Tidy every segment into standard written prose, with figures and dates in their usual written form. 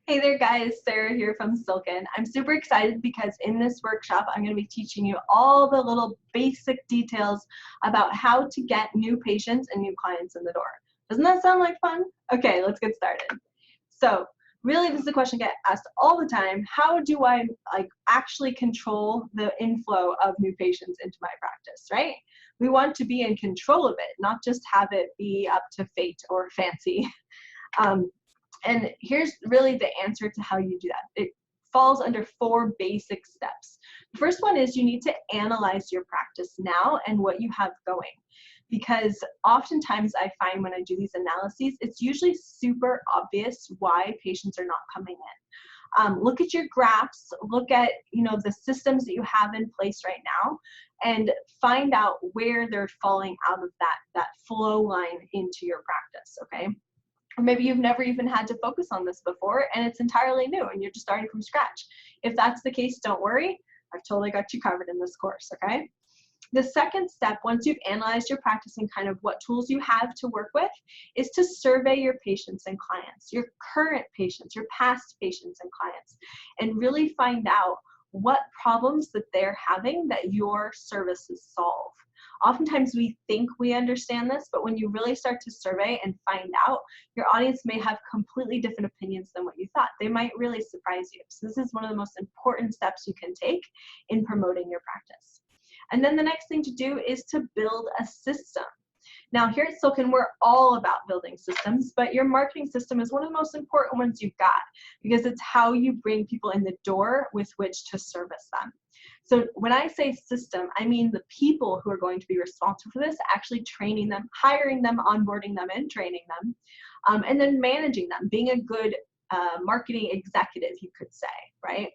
Hey there guys, Sarah here from Silkin. I'm super excited because in this workshop I'm going to be teaching you all the little basic details about how to get new patients and new clients in the door. Doesn't that sound like fun? Okay, let's get started. So really this is a question I get asked all the time. How do I actually control the inflow of new patients into my practice, right? We want to be in control of it, not just have it be up to fate or fancy. And here's really the answer to how you do that. It falls under 4 basic steps. The first one is you need to analyze your practice now and what you have going. Because oftentimes I find when I do these analyses, it's usually super obvious why patients are not coming in. Look at your graphs, look at the systems that you have in place right now, and find out where they're falling out of that flow line into your practice, okay? Or maybe you've never even had to focus on this before and it's entirely new and you're just starting from scratch. If that's the case, don't worry. I've totally got you covered in this course, okay? The second step, once you've analyzed your practice and kind of what tools you have to work with, is to survey your patients and clients, your current patients, your past patients and clients, and really find out what problems that they're having that your services solve. Oftentimes we think we understand this, but when you really start to survey and find out, your audience may have completely different opinions than what you thought. They might really surprise you. So this is one of the most important steps you can take in promoting your practice. And then the next thing to do is to build a system. Now here at Silkin, we're all about building systems, but your marketing system is one of the most important ones you've got because it's how you bring people in the door with which to service them. So when I say system, I mean the people who are going to be responsible for this, actually training them, hiring them, onboarding them, and training them, and then managing them, being a good marketing executive, you could say, right?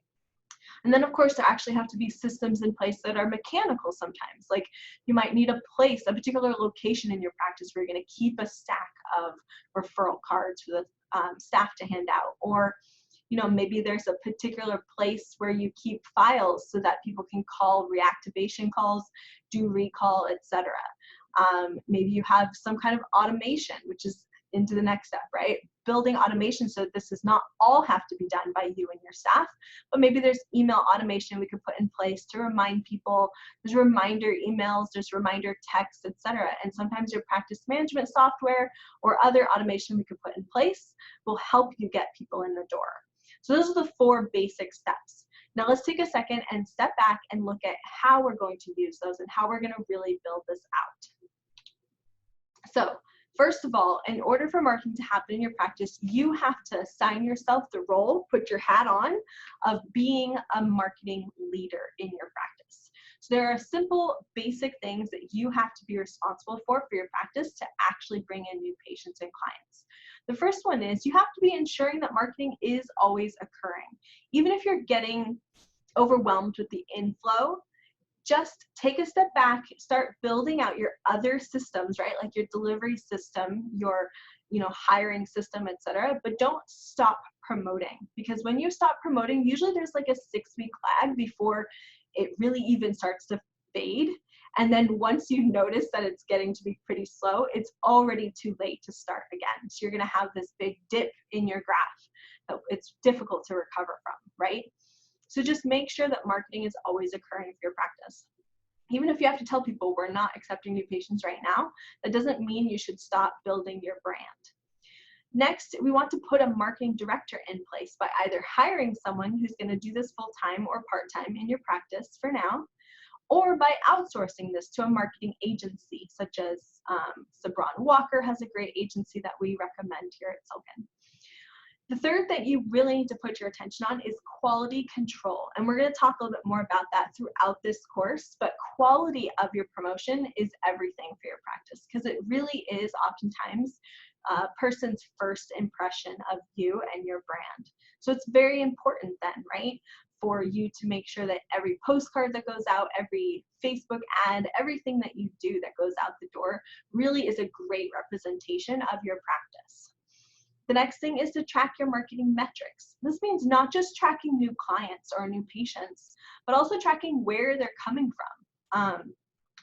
And then of course there actually have to be systems in place that are mechanical sometimes. Like you might need a place, a particular location in your practice where you're going to keep a stack of referral cards for the staff to hand out. Or maybe there's a particular place where you keep files so that people can call reactivation calls, do recall, etc. Maybe you have some kind of automation, which is into the next step, right? Building automation so that this does not all have to be done by you and your staff, but maybe there's email automation we could put in place to remind people. There's reminder emails, there's reminder texts, etc. And sometimes your practice management software or other automation we could put in place will help you get people in the door. So those are the 4 basic steps. Now let's take a second and step back and look at how we're going to use those and how we're going to really build this out. So first of all, in order for marketing to happen in your practice, you have to assign yourself the role, put your hat on, of being a marketing leader in your practice. So there are simple, basic things that you have to be responsible for your practice to actually bring in new patients and clients. The first one is you have to be ensuring that marketing is always occurring. Even if you're getting overwhelmed with the inflow, just take a step back, start building out your other systems, right? Like your delivery system, your hiring system, etc. But don't stop promoting, because when you stop promoting, usually there's like a 6-week lag before it really even starts to fade. And then once you notice that it's getting to be pretty slow, it's already too late to start again. So you're going to have this big dip in your graph that it's difficult to recover from, right? So just make sure that marketing is always occurring for your practice. Even if you have to tell people we're not accepting new patients right now, that doesn't mean you should stop building your brand. Next, we want to put a marketing director in place by either hiring someone who's going to do this full-time or part-time in your practice for now, or by outsourcing this to a marketing agency, such as Sabron Walker has a great agency that we recommend here at Silkin. The third that you really need to put your attention on is quality control. And we're going to talk a little bit more about that throughout this course, but quality of your promotion is everything for your practice, because it really is oftentimes a person's first impression of you and your brand. So it's very important then, right, for you to make sure that every postcard that goes out, every Facebook ad, everything that you do that goes out the door really is a great representation of your practice. The next thing is to track your marketing metrics. This means not just tracking new clients or new patients, but also tracking where they're coming from.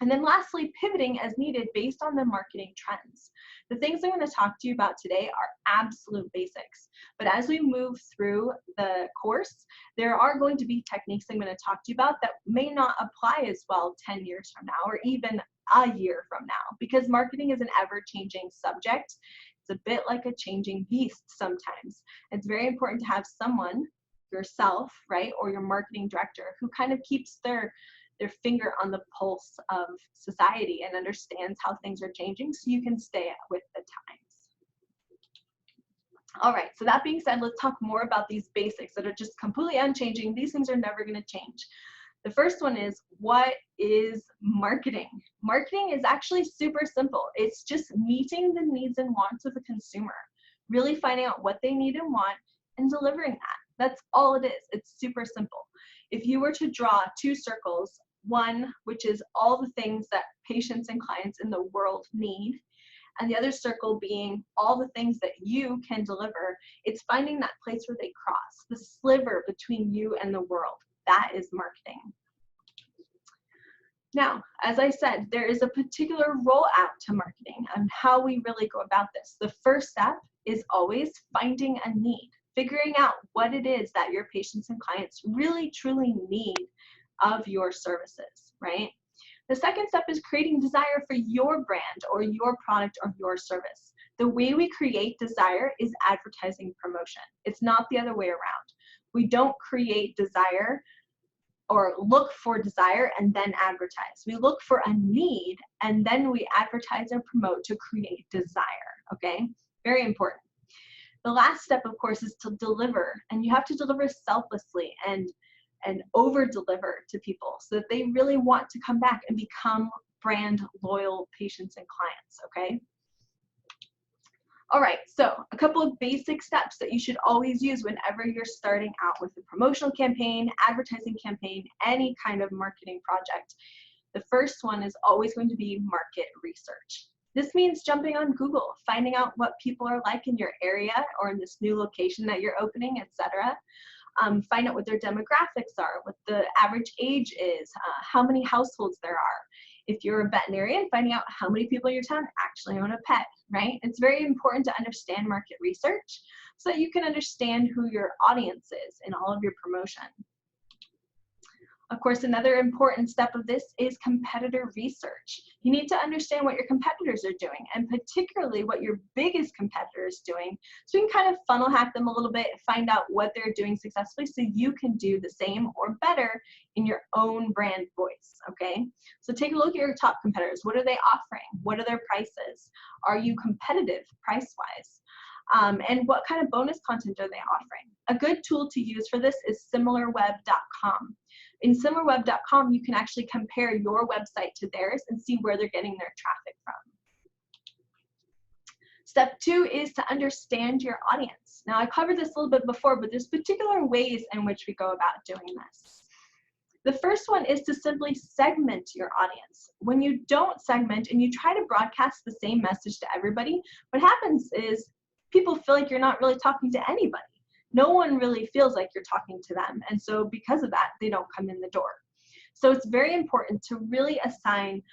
And then lastly, pivoting as needed based on the marketing trends. The things I'm going to talk to you about today are absolute basics, But as we move through the course, there are going to be techniques I'm going to talk to you about that may not apply as well 10 years from now or even a year from now, because marketing is an ever-changing subject. It's a bit like a changing beast sometimes. It's very important to have someone, yourself, right, or your marketing director, who kind of keeps their finger on the pulse of society and understands how things are changing so you can stay with the times. All right, so that being said, let's talk more about these basics that are just completely unchanging. These things are never going to change. The first one is, what is marketing? Marketing is actually super simple. It's just meeting the needs and wants of the consumer, really finding out what they need and want and delivering that. That's all it is. It's super simple. If you were to draw two circles, one which is all the things that patients and clients in the world need, and the other circle being all the things that you can deliver, it's finding that place where they cross, the sliver between you and the world. That is marketing. Now, as I said, there is a particular rollout to marketing and how we really go about this. The first step is always finding a need, figuring out what it is that your patients and clients really truly need of your services, right? The second step is creating desire for your brand or your product or your service. The way we create desire is advertising promotion. It's not the other way around. We don't create desire or look for desire and then advertise. We look for a need and then we advertise and promote to create desire, okay? Very important. The last step, of course, is to deliver, and you have to deliver selflessly and over deliver to people so that they really want to come back and become brand loyal patients and clients, okay? All right, so a couple of basic steps that you should always use whenever you're starting out with a promotional campaign, advertising campaign, any kind of marketing project. The first one is always going to be market research. This means jumping on Google, finding out what people are like in your area or in this new location that you're opening, etc. Find out what their demographics are, what the average age is, how many households there are. If you're a veterinarian, finding out how many people in your town actually own a pet, right? It's very important to understand market research so that you can understand who your audience is in all of your promotion. Of course, another important step of this is competitor research. You need to understand what your competitors are doing, and particularly what your biggest competitor is doing, so you can kind of funnel hack them a little bit, find out what they're doing successfully so you can do the same or better in your own brand voice, okay? So take a look at your top competitors. What are they offering? What are their prices? Are you competitive price-wise? And what kind of bonus content are they offering? A good tool to use for this is similarweb.com. In similarweb.com, you can actually compare your website to theirs and see where they're getting their traffic from. Step two is to understand your audience. Now, I covered this a little bit before, but there's particular ways in which we go about doing this. The first one is to simply segment your audience. When you don't segment and you try to broadcast the same message to everybody, what happens is people feel like you're not really talking to anybody. No one really feels like you're talking to them. And so because of that, they don't come in the door. So it's very important to really assign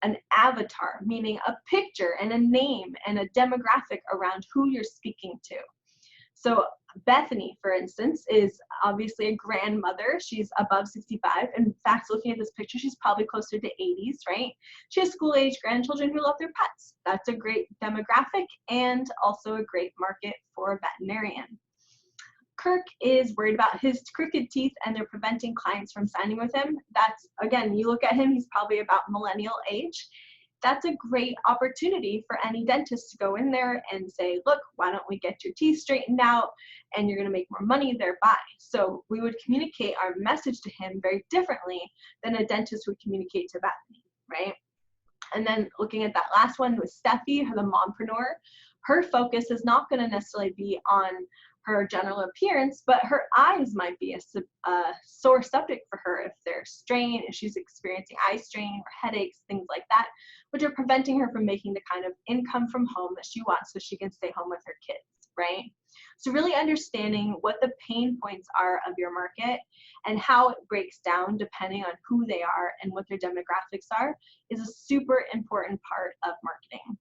an avatar, meaning a picture and a name and a demographic around who you're speaking to. So Bethany, for instance, is obviously a grandmother. She's above 65. In fact, looking at this picture, she's probably closer to 80s, right? She has school-age grandchildren who love their pets. That's a great demographic and also a great market for a veterinarian. Kirk is worried about his crooked teeth and they're preventing clients from signing with him. That's, again, you look at him, he's probably about millennial age. That's a great opportunity for any dentist to go in there and say, look, why don't we get your teeth straightened out and you're gonna make more money thereby. So we would communicate our message to him very differently than a dentist would communicate to Bethany, right? And then looking at that last one with Steffi, the mompreneur, her focus is not gonna necessarily be on her general appearance, but her eyes might be a sore subject for her if they're strained, if she's experiencing eye strain or headaches, things like that, which are preventing her from making the kind of income from home that she wants so she can stay home with her kids, right? So really understanding what the pain points are of your market and how it breaks down depending on who they are and what their demographics are is a super important part of marketing.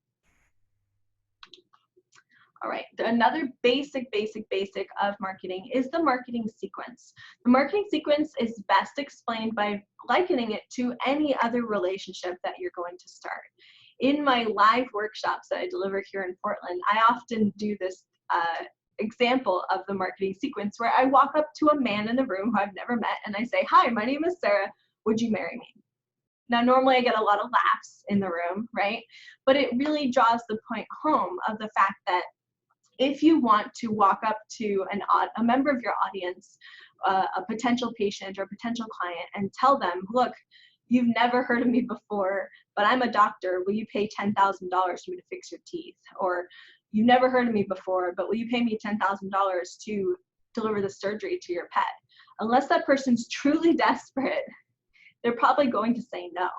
All right, another basic of marketing is the marketing sequence. The marketing sequence is best explained by likening it to any other relationship that you're going to start. In my live workshops that I deliver here in Portland, I often do this example of the marketing sequence where I walk up to a man in the room who I've never met and I say, "Hi, my name is Sarah, would you marry me?" Now, normally I get a lot of laughs in the room, right? But it really draws the point home of the fact that if you want to walk up to a member of your audience, a potential patient or a potential client, and tell them, "Look, you've never heard of me before, but I'm a doctor. Will you pay $10,000 for me to fix your teeth?" Or, "You've never heard of me before, but will you pay me $10,000 to deliver the surgery to your pet?" Unless that person's truly desperate, they're probably going to say no.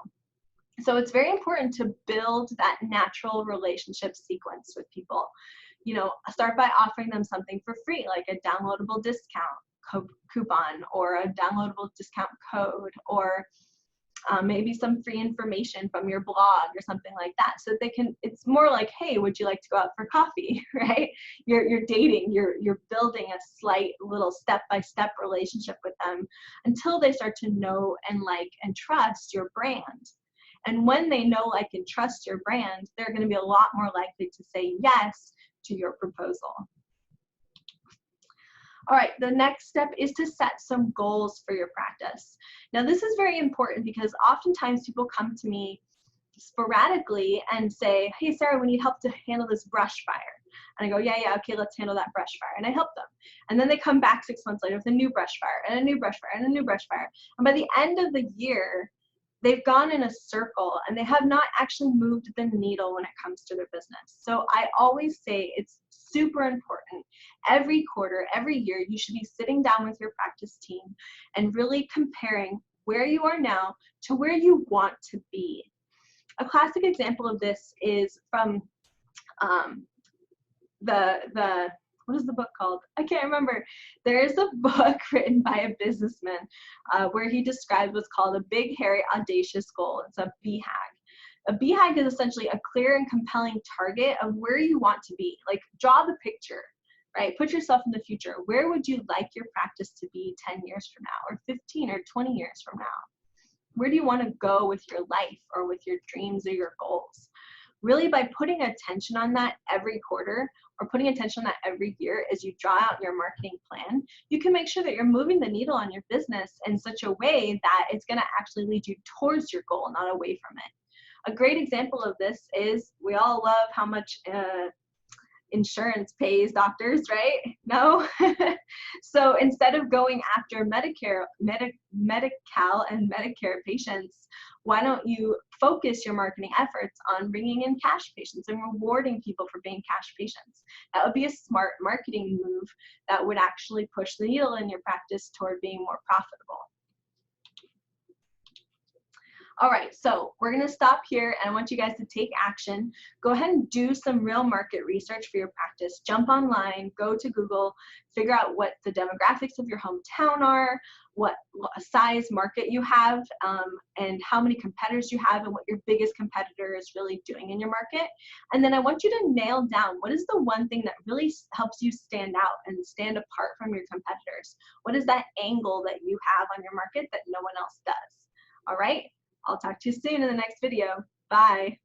So it's very important to build that natural relationship sequence with people. You know, start by offering them something for free, like a downloadable discount coupon or a downloadable discount code, or maybe some free information from your blog or something like that. So they can, it's more like, "Hey, would you like to go out for coffee?" Right? You're dating, you're building a slight little step-by-step relationship with them until they start to know and like and trust your brand. And when they know, like, and trust your brand, they're going to be a lot more likely to say yes to your proposal. All right, the next step is to set some goals for your practice. Now, this is very important because oftentimes people come to me sporadically and say, "Hey, Sarah, we need help to handle this brush fire." And I go, yeah, okay, let's handle that brush fire. And I help them. And then they come back 6 months later with a new brush fire and a new brush fire and a new brush fire. And by the end of the year, they've gone in a circle and they have not actually moved the needle when it comes to their business. So I always say it's super important. Every quarter, every year, you should be sitting down with your practice team and really comparing where you are now to where you want to be. A classic example of this is from what is the book called? I can't remember. There is a book written by a businessman where he describes what's called a big, hairy, audacious goal. It's a BHAG. A BHAG is essentially a clear and compelling target of where you want to be. Like, draw the picture, right? Put yourself in the future. Where would you like your practice to be 10 years from now, or 15 or 20 years from now? Where do you want to go with your life or with your dreams or your goals? Really, by putting attention on that every quarter or putting attention on that every year as you draw out your marketing plan, you can make sure that you're moving the needle on your business in such a way that it's going to actually lead you towards your goal, not away from it. A great example of this is, we all love how much insurance pays doctors, right? No? So instead of going after Medicare, Medi-Cal and Medicare patients, why don't you focus your marketing efforts on bringing in cash patients and rewarding people for being cash patients? That would be a smart marketing move that would actually push the needle in your practice toward being more profitable. All right, so we're going to stop here, and I want you guys to take action. Go ahead and do some real market research for your practice. Jump online, go to Google, figure out what the demographics of your hometown are, what size market you have, and how many competitors you have, and what your biggest competitor is really doing in your market. And then I want you to nail down, what is the one thing that really helps you stand out and stand apart from your competitors? What is that angle that you have on your market that no one else does? All right? I'll talk to you soon in the next video. Bye.